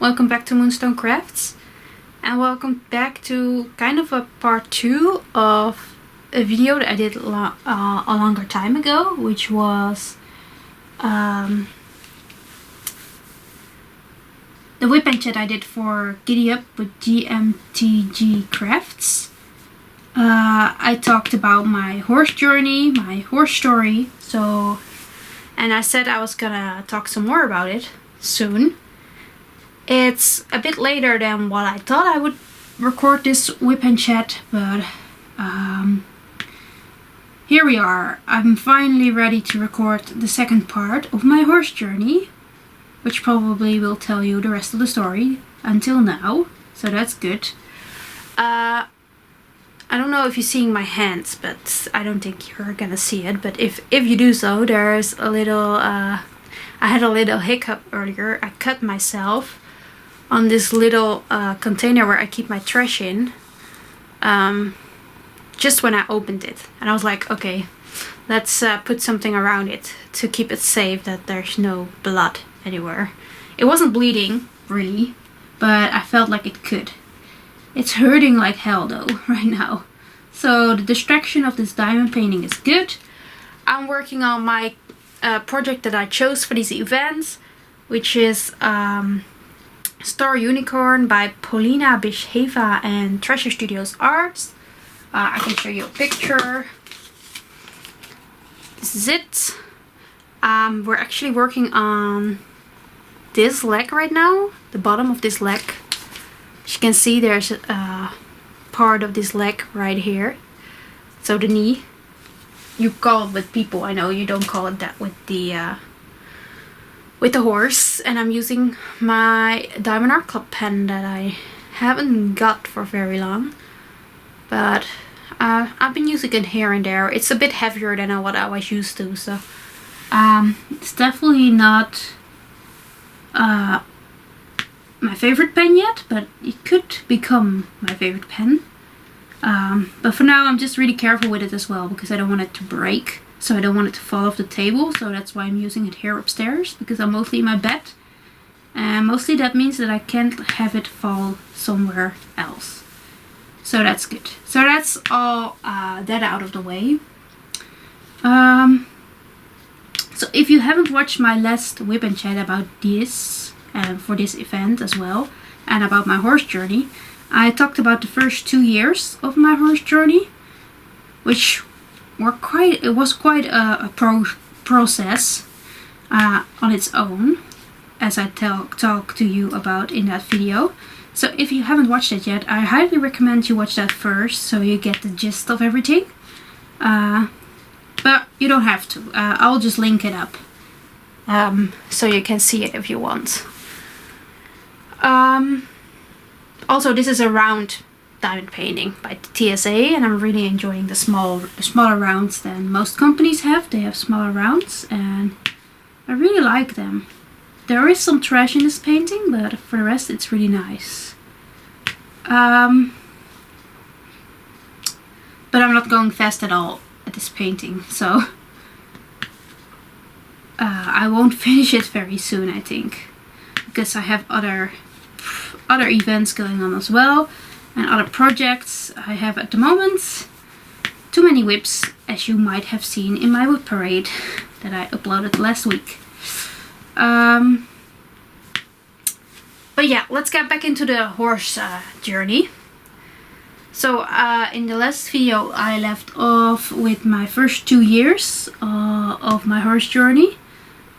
welcome back to Moonstone Crafts, and welcome back to kind of a part 2 of a video that I did a longer time ago, which was the Wip Chat I did for Giddy Up with GMTG Crafts. I talked about my horse journey, my horse story, and I said I was gonna talk some more about it soon. It's a bit later than what I thought I would record this Wip Chat, but here we are. I'm finally ready to record the second part of my horse journey, which probably will tell you the rest of the story until now, so that's good. I don't know if you're seeing my hands, but I don't think you're gonna see it, but if you do so, there's a little I had a little hiccup earlier. I cut myself on this little container where I keep my trash in, just when I opened it, and I was like, okay, let's put something around it to keep it safe, that there's no blood anywhere. It wasn't bleeding really, but I felt like it could. It's hurting like hell though right now, so the distraction of this diamond painting is good. I'm working on my project that I chose for these events, which is Star Unicorn by Paulina Bisheva and Treasure Studios Arts. I can show you a picture. This is it. We're actually working on this leg right now, the bottom of this leg. As you can see, there's a part of this leg right here. So the knee. You call it with people, I know you don't call it that with the horse. And I'm using my Diamond Art Club pen that I haven't got for very long, but I've been using it here and there. It's a bit heavier than what I was used to, so it's definitely not my favorite pen yet, but it could become my favorite pen. But for now I'm just really careful with it as well, because I don't want it to break. So I don't want it to fall off the table, so that's why I'm using it here upstairs, because I'm mostly in my bed. And mostly that means that I can't have it fall somewhere else. So that's good. So that's all that out of the way. So if you haven't watched my last Wip Chat about this, for this event as well, and about my horse journey, I talked about the first 2 years of my horse journey, which was quite a process on its own, as I talk to you about in that video. So if you haven't watched it yet, I highly recommend you watch that first, so you get the gist of everything. But you don't have to. I'll just link it up, so you can see it if you want. Also, this is a round diamond painting by TSA, and I'm really enjoying the smaller rounds than most companies have. They have smaller rounds, and I really like them. There is some trash in this painting, but for the rest it's really nice. But I'm not going fast at all at this painting, so I won't finish it very soon, I think, because I have other events going on as well, and other projects I have at the moment. Too many whips, as you might have seen in my whip parade that I uploaded last week. But yeah, let's get back into the horse journey. So in the last video I left off with my first 2 years of my horse journey,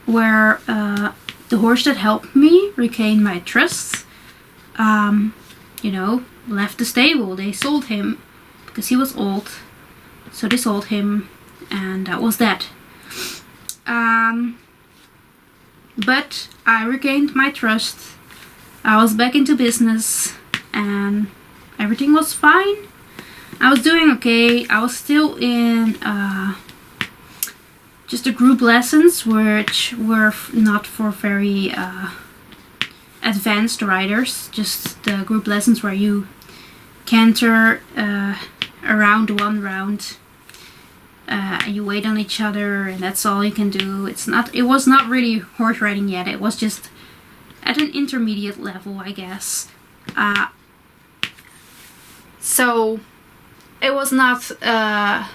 where the horse that helped me regain my trust, you know, left the stable. They sold him because he was old, so they sold him, and that was that. But I regained my trust. I was back into business and everything was fine. I was doing okay. I was still in just the group lessons, which were not for very advanced riders, just the group lessons where you canter around one round, and you wait on each other, and that's all you can do. It was not really horse riding yet. It was just at an intermediate level, I guess. So it was not, I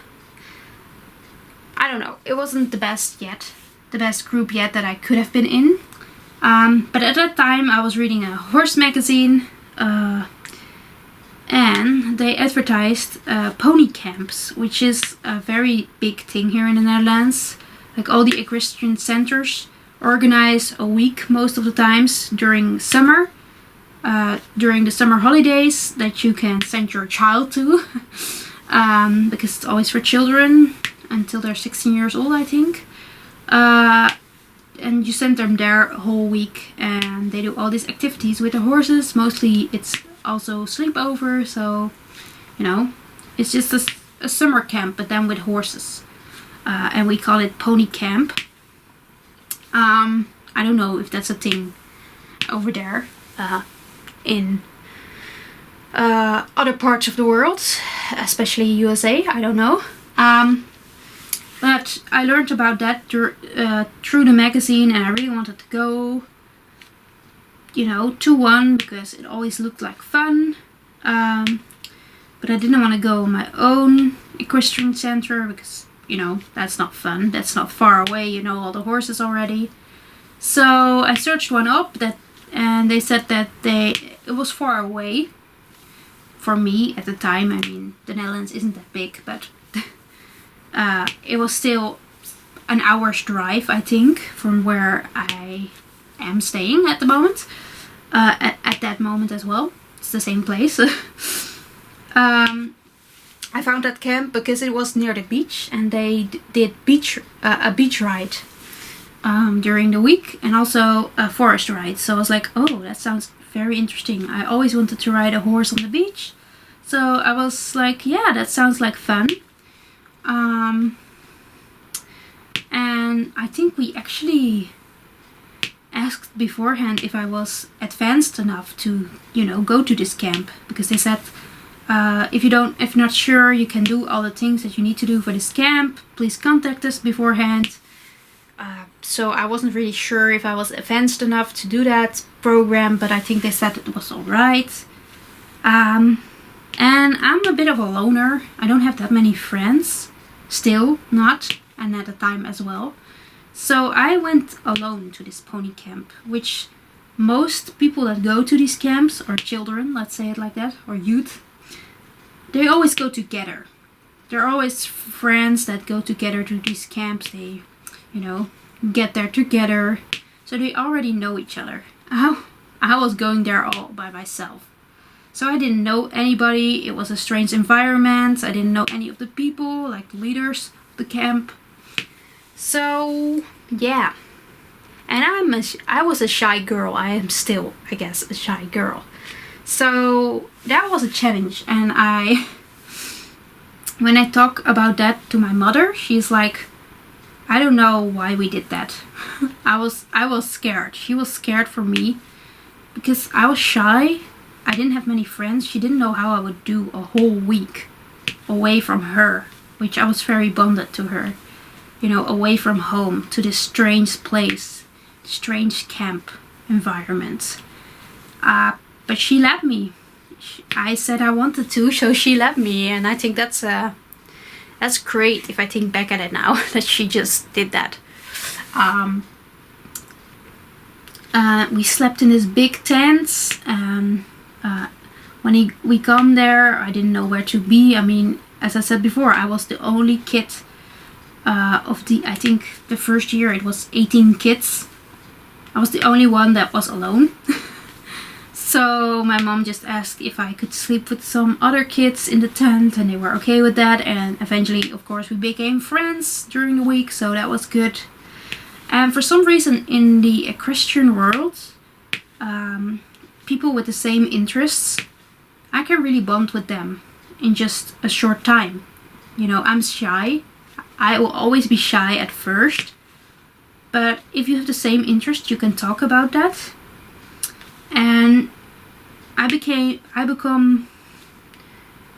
don't know, it wasn't the best group yet that I could have been in. But at that time I was reading a horse magazine, and they advertised pony camps, which is a very big thing here in the Netherlands. Like all the equestrian centers organize a week most of the times during summer, during the summer holidays, that you can send your child to, because it's always for children until they're 16 years old, I think. And you send them there a whole week, and they do all these activities with the horses. Mostly it's also sleepover, so you know, it's just a summer camp, but then with horses, and we call it pony camp. I don't know if that's a thing over there in other parts of the world, especially USA. I don't know. But I learned about that through the magazine, and I really wanted to go, you know, to one, because it always looked like fun. But I didn't want to go on my own equestrian center, because, you know, that's not fun. That's not far away, you know, all the horses already. So I searched one up, and they said that it was far away for me at the time. I mean, the Netherlands isn't that big, but it was still an hour's drive, I think, from where I am staying at the moment. At that moment as well. It's the same place. I found that camp because it was near the beach, and they did a beach ride during the week, and also a forest ride. So I was like, oh, that sounds very interesting. I always wanted to ride a horse on the beach. So I was like, yeah, that sounds like fun. And I think we actually asked beforehand if I was advanced enough to, you know, go to this camp, because they said, if you're not sure you can do all the things that you need to do for this camp, please contact us beforehand. So I wasn't really sure if I was advanced enough to do that program, but I think they said it was alright. And I'm a bit of a loner. I don't have that many friends. Still not, and at the time as well. So I went alone to this pony camp, which most people that go to these camps, or children, let's say it like that, or youth, they always go together. There are always friends that go together to these camps. They, you know, get there together, so they already know each other. I was going there all by myself. So I didn't know anybody. It was a strange environment. I didn't know any of the people, like the leaders of the camp. So yeah, and I was a shy girl. I am still, I guess, a shy girl. So that was a challenge. And when I talk about that to my mother, she's like, I don't know why we did that. I was scared. She was scared for me because I was shy. I didn't have many friends. She didn't know how I would do a whole week away from her, which I was very bonded to her. You know, away from home to this strange place, strange camp environment. But she let me. I said I wanted to, so she let me, and I think that's great if I think back at it now, that she just did that. We slept in this big tent. When we come there, I didn't know where to be. I mean, as I said before, I was the only kid I think the first year it was 18 kids. I was the only one that was alone. So my mom just asked if I could sleep with some other kids in the tent, and they were okay with that. And eventually, of course, we became friends during the week, so that was good. And for some reason in the equestrian world, people with the same interests, I can really bond with them in just a short time. You know, I'm shy. I will always be shy at first. But if you have the same interest, you can talk about that. And I become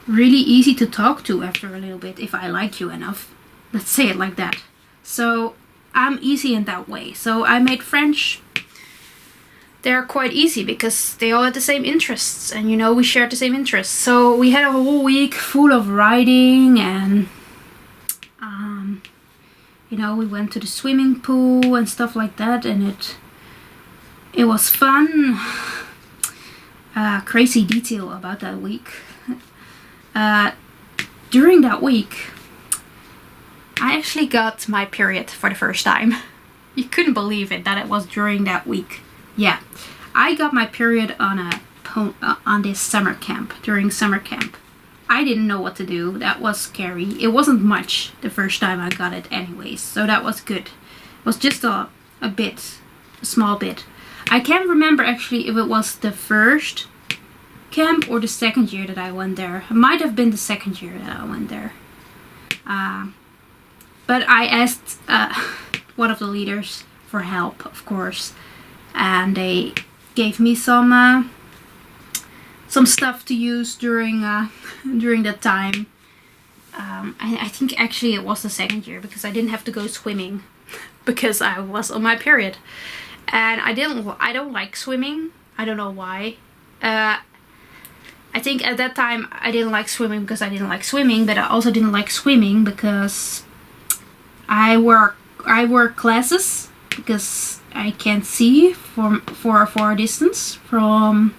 really easy to talk to after a little bit if I like you enough. Let's say it like that. So I'm easy in that way. So I made friends they're quite easy because they all had the same interests, and you know, we shared the same interests. So we had a whole week full of riding, and you know, we went to the swimming pool and stuff like that, and it was fun. Crazy detail about that week. During that week, I actually got my period for the first time. You couldn't believe it, that it was during that week. Yeah, I got my period on this summer camp, during summer camp. I didn't know what to do. That was scary. It wasn't much the first time I got it anyways, so that was good. It was just a small bit. I can't remember actually if it was the first camp or the second year that I went there. It might have been the second year that I went there. But I asked one of the leaders for help, of course, and they gave me some stuff to use during that time. I think actually it was the second year, because I didn't have to go swimming because I was on my period, and I don't like swimming. I don't know why. I think at that time I didn't like swimming because I didn't like swimming, but I also didn't like swimming because I wear glasses because I can't see for a far distance from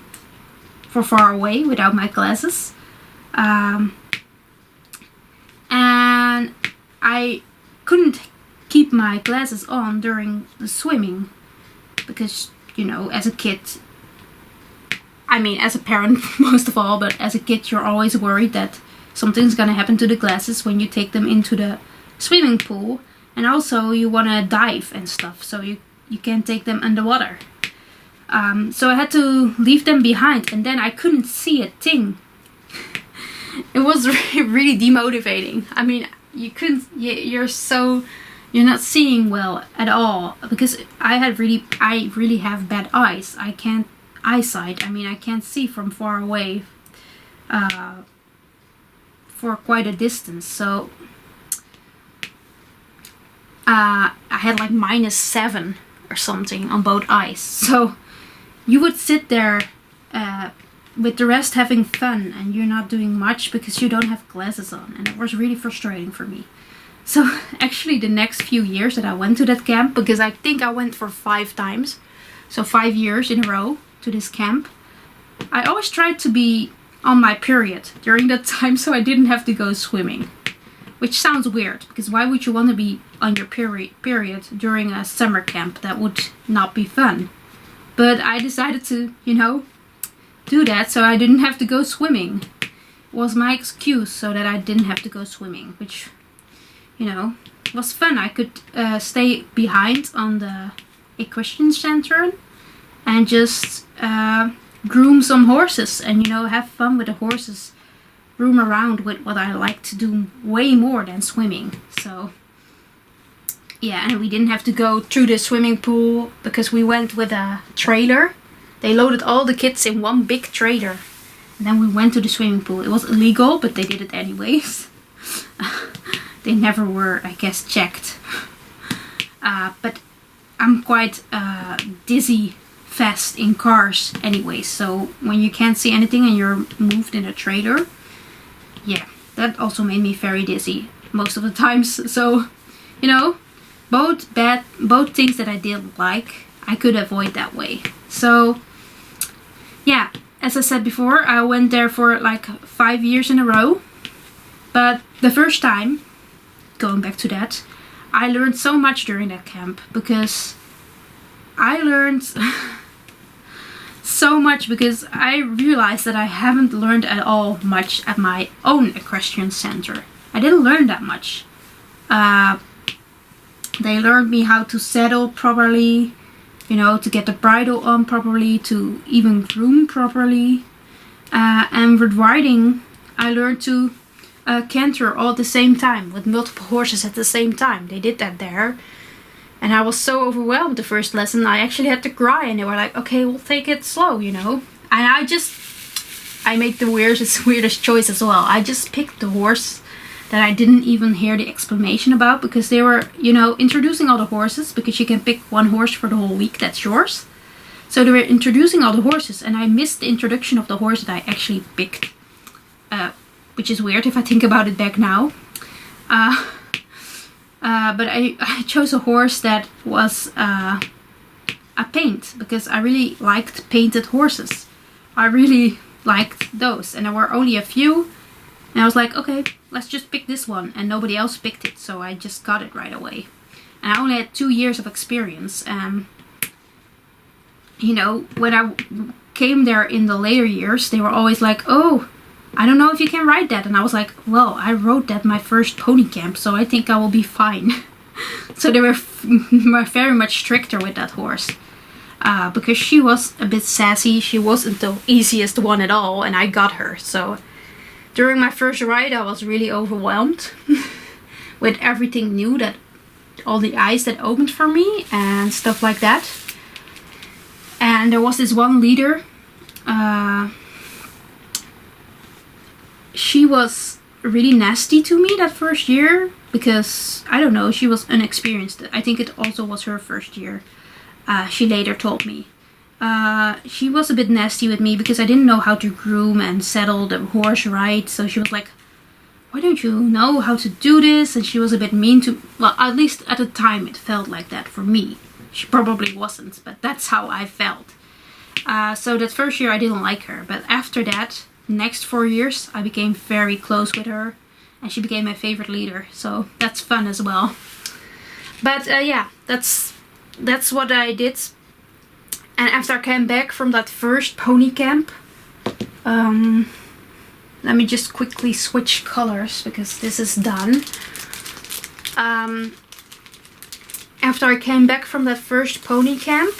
far away without my glasses, and I couldn't keep my glasses on during the swimming because, you know, as a kid, I mean as a parent most of all, but as a kid you're always worried that something's gonna happen to the glasses when you take them into the swimming pool, and also you wanna dive and stuff, so you can't take them underwater. So I had to leave them behind, and then I couldn't see a thing. It was really demotivating. I mean, you're not seeing well at all, because I really have bad eyes. Eyesight. I mean, I can't see from far away for quite a distance. So I had like -7 or something on both eyes. So you would sit there with the rest having fun, and you're not doing much because you don't have glasses on, and it was really frustrating for me. So actually the next few years that I went to that camp, because I think I went for 5 times, so 5 years in a row to this camp, I always tried to be on my period during that time so I didn't have to go swimming. Which sounds weird, because why would you want to be on your period during a summer camp? That would not be fun. But I decided to, you know, do that so I didn't have to go swimming. It was my excuse so that I didn't have to go swimming, which, you know, was fun. I could stay behind on the equestrian center and just groom some horses and, you know, have fun with the horses. Roam around with what I like to do way more than swimming. So yeah, and we didn't have to go through the swimming pool because we went with a trailer. They loaded all the kids in one big trailer, and then we went to the swimming pool. It was illegal, but they did it anyways. They never were, I guess, checked. But I'm quite dizzy fast in cars anyway, so when you can't see anything and you're moved in a trailer, yeah, that also made me very dizzy most of the times. So, you know, both things that I didn't like, I could avoid that way. So, yeah, as I said before, I went there for like 5 years in a row. But the first time, going back to that, I learned so much during that camp, because I learned so much, because I realized that I haven't learned at all much at my own equestrian center. I didn't learn that much. They learned me how to saddle properly, you know, to get the bridle on properly, to even groom properly. And with riding, I learned to canter all at the same time with multiple horses at the same time. They did that there. And I was so overwhelmed the first lesson, I actually had to cry, and they were like, okay, we'll take it slow, you know. And I made the weirdest choice as well. I just picked the horse that I didn't even hear the explanation about, because they were, you know, introducing all the horses, because you can pick one horse for the whole week, that's yours. So they were introducing all the horses, and I missed the introduction of the horse that I actually picked, which is weird if I think about it back now. But I chose a horse that was a paint, because I really liked painted horses. I really liked those, and there were only a few, and I was like, okay, let's just pick this one, and nobody else picked it, so I just got it right away. And I only had 2 years of experience. You know, when I came there in the later years, they were always like, oh, I don't know if you can ride that. And I was like, well, I rode that my first pony camp, so I think I will be fine. So they were very much stricter with that horse. Because she was a bit sassy. She wasn't the easiest one at all, and I got her. So during my first ride, I was really overwhelmed with everything new, that all the eyes that opened for me and stuff like that. And there was this one leader. She was really nasty to me that first year, because, I don't know, she was inexperienced. I think it also was her first year. She later told me. She was a bit nasty with me because I didn't know how to groom and saddle the horse right. So she was like, why don't you know how to do this? And she was a bit mean to, well, at least at the time it felt like that for me. She probably wasn't, but that's how I felt. So that first year I didn't like her. But after that, next 4 years, I became very close with her. And she became my favorite leader. So that's fun as well. But yeah, that's what I did. And after I came back from that first pony camp, let me just quickly switch colors because this is done. After I came back from that first pony camp,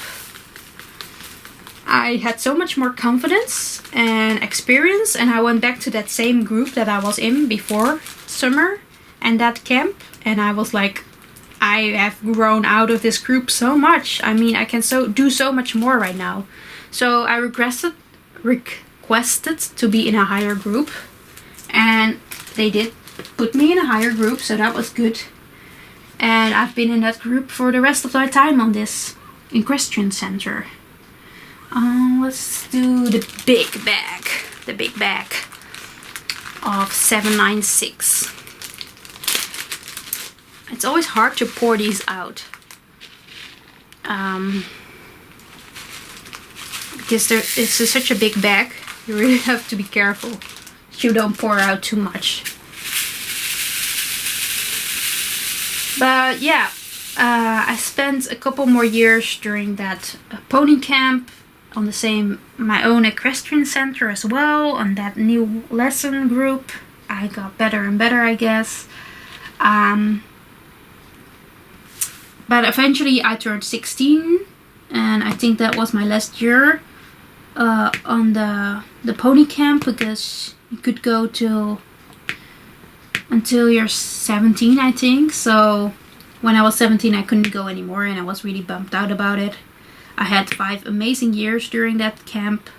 I had so much more confidence and experience, and I went back to that same group that I was in before summer and that camp, and I was like, I have grown out of this group so much. I mean, I can do so much more right now. So I requested to be in a higher group, and they did put me in a higher group, so that was good. And I've been in that group for the rest of my time on this equestrian center. Let's do the big bag. The big bag of 796. It's always hard to pour these out. Because it's such a big bag. You really have to be careful that you don't pour out too much. But yeah, I spent a couple more years during that pony camp on my own equestrian center as well, on that new lesson group. I got better and better, I guess. But eventually I turned 16, and I think that was my last year on the pony camp, because you could go until you're 17, I think. So when I was 17, I couldn't go anymore, and I was really bummed out about it. I had 5 amazing years during that camp.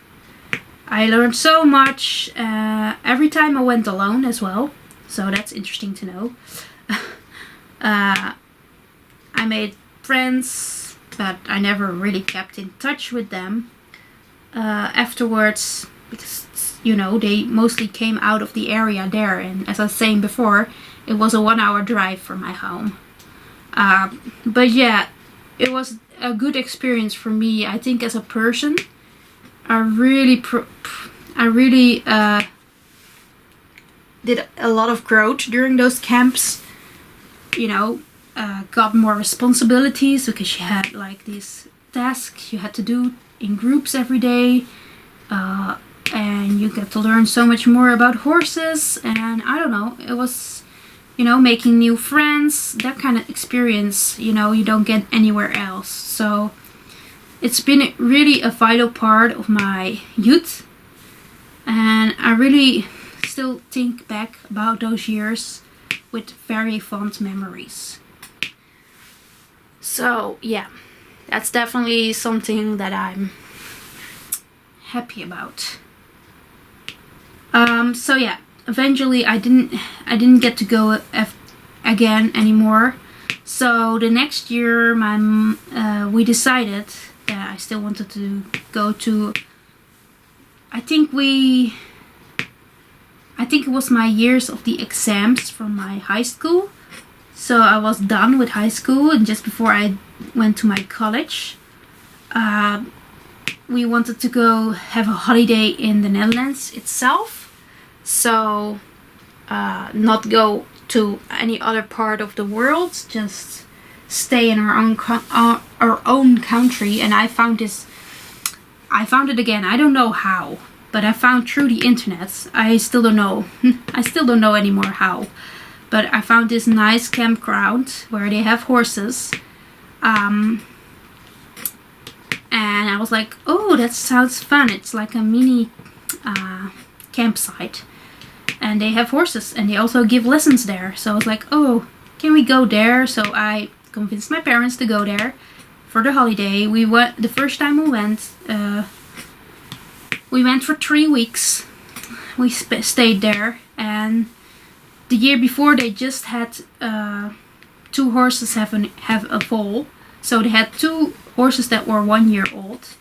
I learned so much. Every time I went alone as well, so that's interesting to know. I made friends, but I never really kept in touch with them afterwards, because, you know, they mostly came out of the area there, and as I was saying before, it was a 1-hour drive from my home. But yeah, it was a good experience for me. I think as a person, I really did a lot of growth during those camps. You know, got more responsibilities, because you had like these tasks you had to do in groups every day, and you get to learn so much more about horses, and I don't know, it was, you know, making new friends, that kind of experience, you know, you don't get anywhere else. So it's been really a vital part of my youth, and I really still think back about those years with very fond memories. So yeah, that's definitely something that I'm happy about. So yeah, eventually I didn't get to go again anymore. So the next year we decided that I still wanted to go to. I think it was my years of the exams from my high school. So I was done with high school, and just before I went to my college, we wanted to go have a holiday in the Netherlands itself. So not go to any other part of the world, just stay in our own country. And I found it again. I don't know how, but I found through the internet. I still don't know. I still don't know anymore how. But I found this nice campground where they have horses. And I was like, oh, that sounds fun. It's like a mini campsite. And they have horses, and they also give lessons there. So I was like, oh, can we go there? So I convinced my parents to go there for the holiday. We went the first time we went for 3 weeks. We stayed there, and the year before they just had 2 horses have a foal. So they had 2 horses that were 1 year old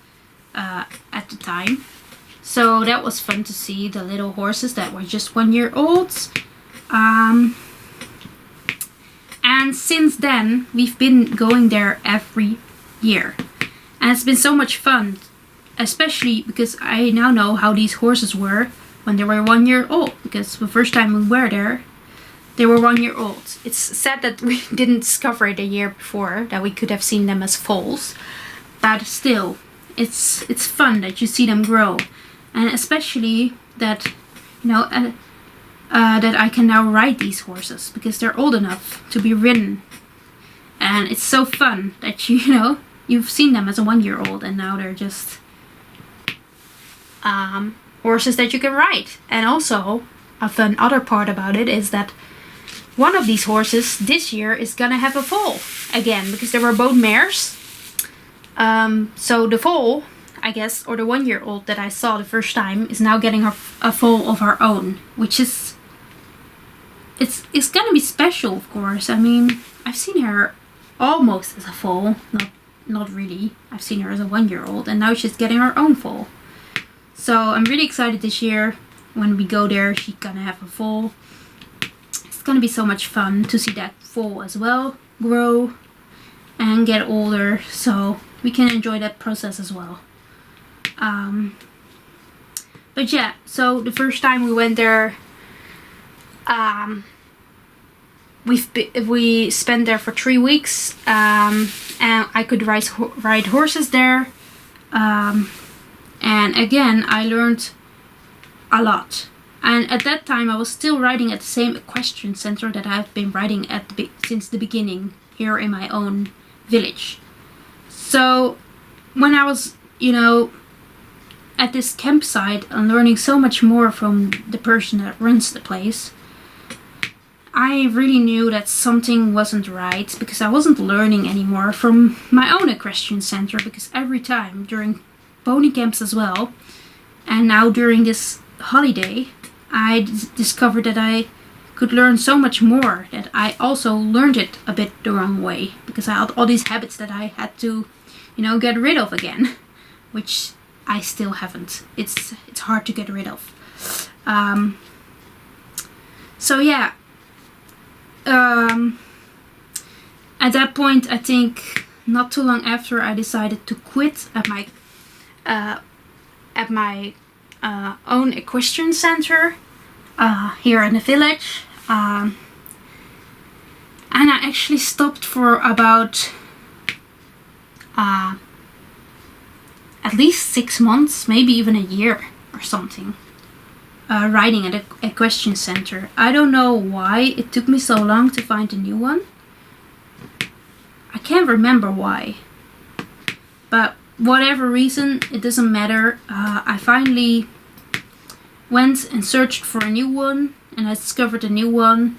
at the time. So that was fun to see the little horses that were just 1 year old. And since then, we've been going there every year. And it's been so much fun, especially because I now know how these horses were when they were 1 year old. Because the first time we were there, they were 1 year old. It's sad that we didn't discover it a year before, that we could have seen them as foals. But still, it's fun that you see them grow. And especially that, that I can now ride these horses because they're old enough to be ridden. And it's so fun that you've seen them as a 1 year old, and now they're just horses that you can ride. And also, a fun other part about it is that one of these horses this year is gonna have a foal again, because they were both mares. So the foal, I guess, or the 1 year old that I saw the first time, is now getting a foal of her own, which is it's gonna be special, of course. I mean, I've seen her almost as a foal, not really. I've seen her as a 1 year old, and now she's getting her own foal. So I'm really excited this year. When we go there, she's gonna have a foal. It's gonna be so much fun to see that foal as well grow and get older, so we can enjoy that process as well. But yeah, so the first time we went there, we spent there for 3 weeks, and I could ride horses there, and again I learned a lot. And at that time I was still riding at the same equestrian center that I've been riding at since the beginning here in my own village. So when I was at this campsite and learning so much more from the person that runs the place, I really knew that something wasn't right, because I wasn't learning anymore from my own equestrian center, because every time during pony camps as well, and now during this holiday, I discovered that I could learn so much more, that I also learned it a bit the wrong way, because I had all these habits that I had to get rid of again, which I still haven't. It's hard to get rid of. So yeah, at that point, I think not too long after, I decided to quit at my own equestrian center here in the village, and I actually stopped for about at least 6 months, maybe even a year or something, riding at an equestrian center. I don't know why it took me so long to find a new one. I can't remember why, but whatever reason, it doesn't matter. I finally went and searched for a new one, and I discovered a new one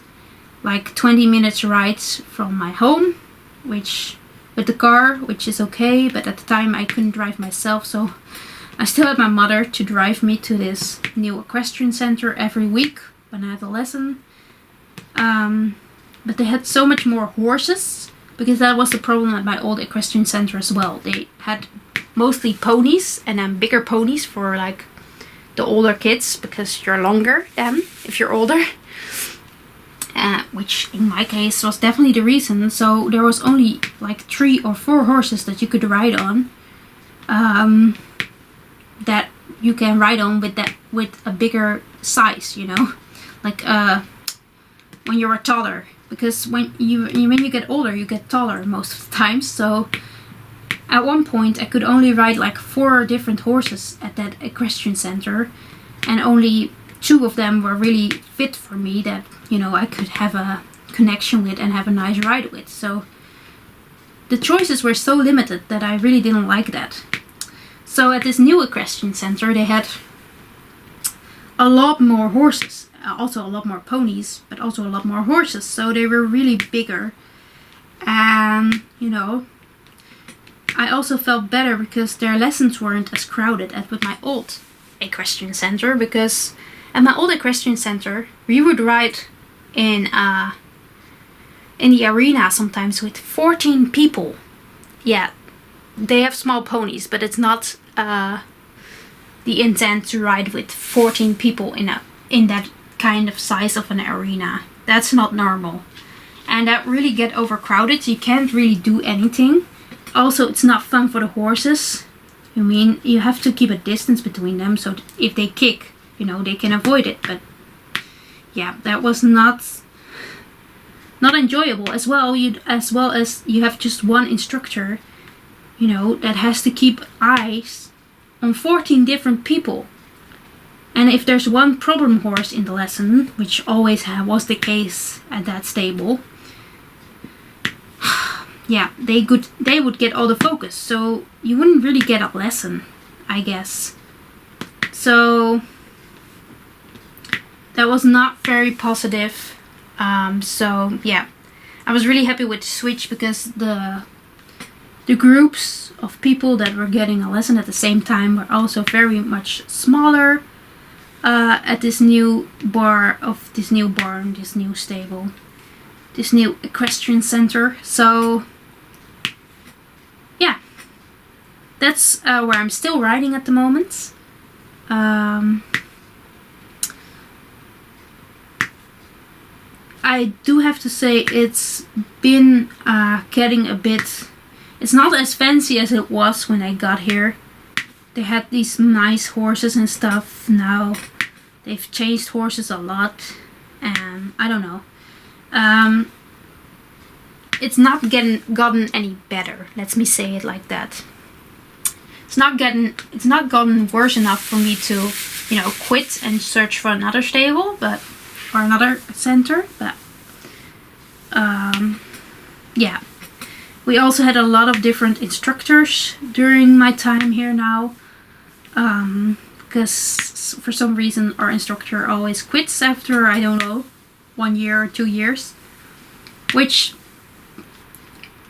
like 20 minutes ride from my home, with the car, which is okay, but at the time I couldn't drive myself, so I still had my mother to drive me to this new equestrian center every week when I had a lesson. But they had so much more horses, because that was the problem at my old equestrian center as well. They had mostly ponies, and then bigger ponies for like the older kids, because you're longer then if you're older. Which in my case was definitely the reason. So there was only like 3 or 4 horses that you could ride on, that you can ride on with a bigger size, you know, like when you were taller, because when you get older you get taller most of the time. So at one point I could only ride like 4 different horses at that equestrian center, and only 2 of them were really fit for me, that, you know, I could have a connection with and have a nice ride with. So the choices were so limited that I really didn't like that. So at this new equestrian center they had a lot more horses, also a lot more ponies, but also a lot more horses. So they were really bigger, and, you know, I also felt better because their lessons weren't as crowded as with my old equestrian center, because at my old equestrian center we would ride in the arena sometimes with 14 people. Yeah, they have small ponies, but it's not the intent to ride with 14 people in that kind of size of an arena. That's not normal, and that really get overcrowded. You can't really do anything. Also, it's not fun for the horses. I mean, you have to keep a distance between them, so if they kick, you know, they can avoid it. But yeah, that was not enjoyable. As well as you have just one instructor, you know, that has to keep eyes on 14 different people. And if there's one problem horse in the lesson, which always was the case at that stable, yeah, they would get all the focus, so you wouldn't really get a lesson, I guess. So that was not very positive. So yeah, I was really happy with the switch, because the groups of people that were getting a lesson at the same time were also very much smaller at this new stable, this new equestrian center. So yeah, that's where I'm still riding at the moment. I do have to say it's been getting a bit... It's not as fancy as it was when I got here. They had these nice horses and stuff. Now they've changed horses a lot, and I don't know. It's not gotten any better. Let me say it like that. It's not gotten worse enough for me to, you know, quit and search for another stable, or another center. But yeah. We also had a lot of different instructors during my time here now, because for some reason our instructor always quits after, I don't know, 1 year or 2 years, which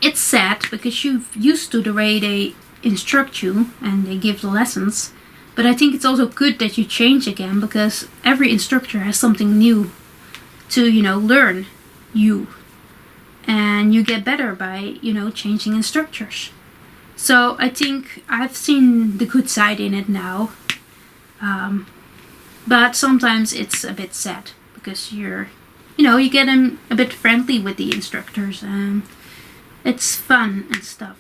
it's sad, because you're used to the way they instruct you and they give the lessons. But I think it's also good that you change again, because every instructor has something new to, you know, learn you. And you get better by, you know, changing instructors. So I think I've seen the good side in it now. But sometimes it's a bit sad, because you get a bit friendly with the instructors, and it's fun and stuff.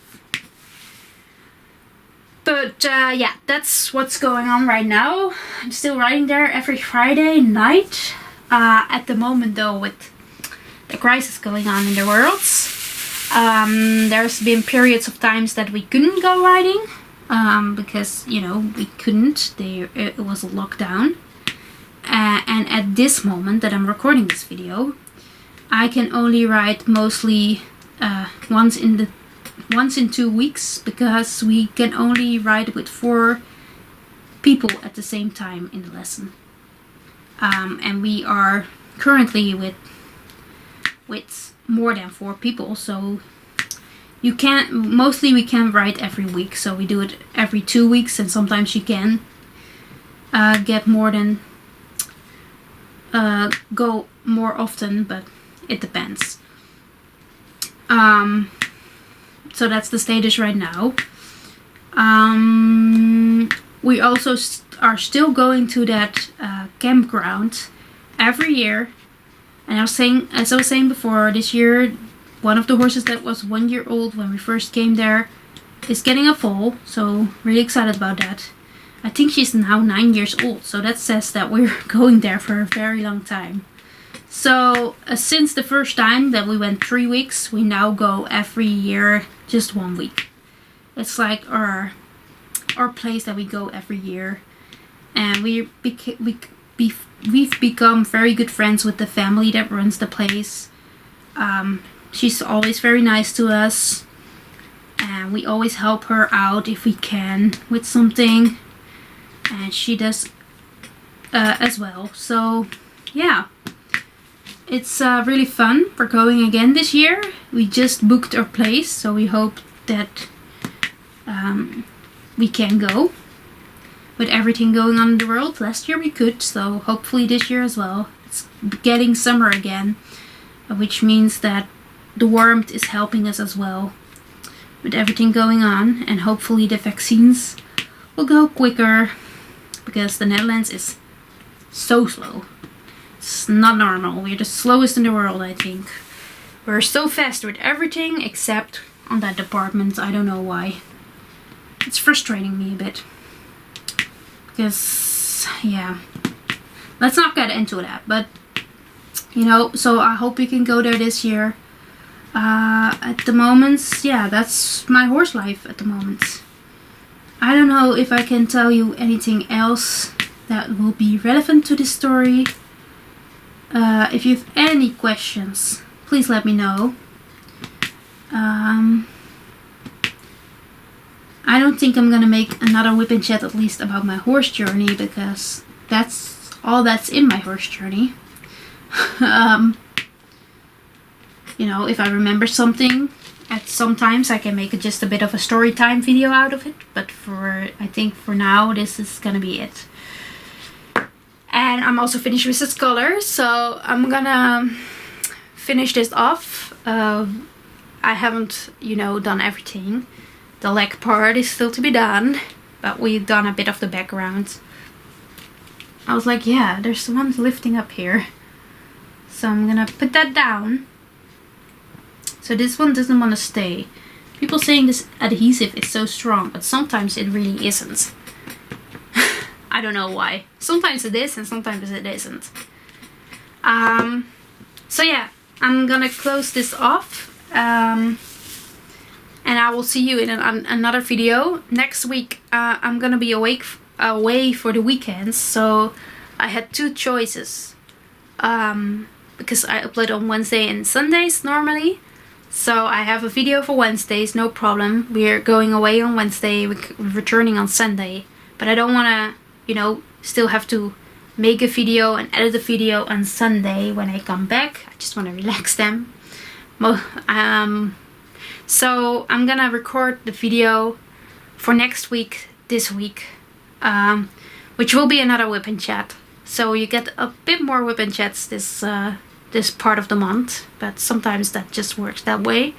But yeah, that's what's going on right now. I'm still riding there every Friday night. At the moment though, with the crisis going on in the world, there's been periods of times that we couldn't go riding, because, you know, we couldn't. It was a lockdown. And at this moment that I'm recording this video, I can only ride mostly once in 2 weeks, because we can only ride with 4 people at the same time in the lesson. And we are currently with more than 4 people, so we can't ride every week, so we do it every 2 weeks, and sometimes you can get more than go more often, but it depends. So that's the status right now. We also are still going to that campground every year. And as I was saying before, this year one of the horses that was 1 year old when we first came there is getting a foal, so really excited about that. I think she's now 9 years old, so that says that we're going there for a very long time. So since the first time that we went 3 weeks, we now go every year just 1 week. It's like our place that we go every year, and we've become very good friends with the family that runs the place. She's always very nice to us, and we always help her out if we can with something, and she does as well. So yeah, it's really fun. We're going again this year. We just booked our place, so we hope that we can go. With everything going on in the world, last year we could, so hopefully this year as well. It's getting summer again, which means that the warmth is helping us as well with everything going on, and hopefully the vaccines will go quicker, because the Netherlands is so slow. It's not normal. We're the slowest in the world, I think. We're so fast with everything except on that department. I don't know why. It's frustrating me a bit. Because, yeah, let's not get into that, but, you know, so I hope we can go there this year. At the moment, yeah, that's my horse life at the moment. I don't know if I can tell you anything else that will be relevant to this story. If you have any questions, please let me know. I don't think I'm gonna make another Wip Chat at least about my horse journey, because that's all that's in my horse journey. You know, if I remember something, sometimes I can make just a bit of a story time video out of it, but I think for now this is gonna be it. And I'm also finished with this color, so I'm gonna finish this off. I haven't, you know, done everything. The leg part is still to be done, but we've done a bit of the background. I was like, yeah, there's one lifting up here. So I'm gonna put that down. So this one doesn't want to stay. People saying this adhesive is so strong, but sometimes it really isn't. I don't know why. Sometimes it is and sometimes it isn't. So yeah, I'm gonna close this off. And I will see you in another video. Next week I'm gonna be away for the weekends, so I had two choices. Because I upload on Wednesday and Sundays normally. So I have a video for Wednesdays, no problem. We're going away on Wednesday, we're returning on Sunday. But I don't wanna, you know, still have to make a video and edit a video on Sunday when I come back. I just wanna relax them. So I'm gonna record the video for next week, this week, which will be another Wip Chat. So you get a bit more Wip Chats this part of the month, but sometimes that just works that way.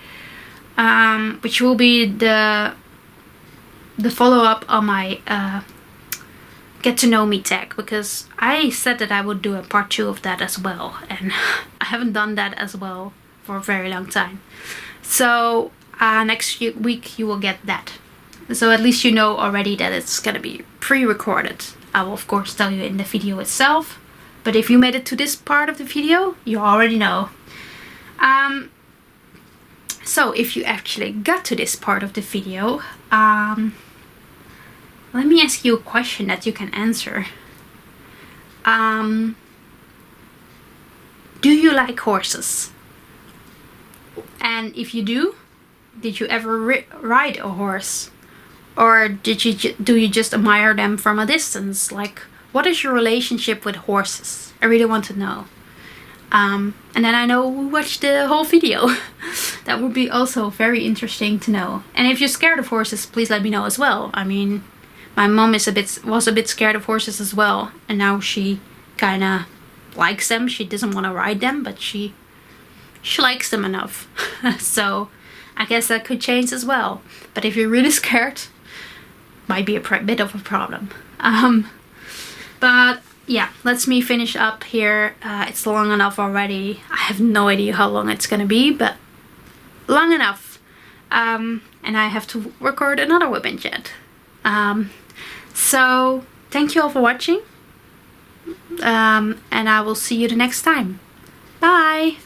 Which will be the follow-up on my get to know me tag, because I said that I would do a part 2 of that as well, and I haven't done that as well for a very long time. So next week you will get that. So at least you know already that it's gonna be pre-recorded. I will of course tell you in the video itself, but if you made it to this part of the video, you already know. So if you actually got to this part of the video, let me ask you a question that you can answer. Do you like horses? And if you do, did you ever ride a horse? Or do you just admire them from a distance? Like, what is your relationship with horses? I really want to know. And then I know who watched the whole video. That would be also very interesting to know. And if you're scared of horses, please let me know as well. I mean, my mom was a bit scared of horses as well, and now she kind of likes them. She doesn't want to ride them, but she likes them enough. So I guess that could change as well. But if you're really scared, might be a bit of a problem. But yeah, let's me finish up here. It's long enough already. I have no idea how long it's gonna be, but long enough. And I have to record another Wip Chat. So thank you all for watching. And I will see you the next time. Bye!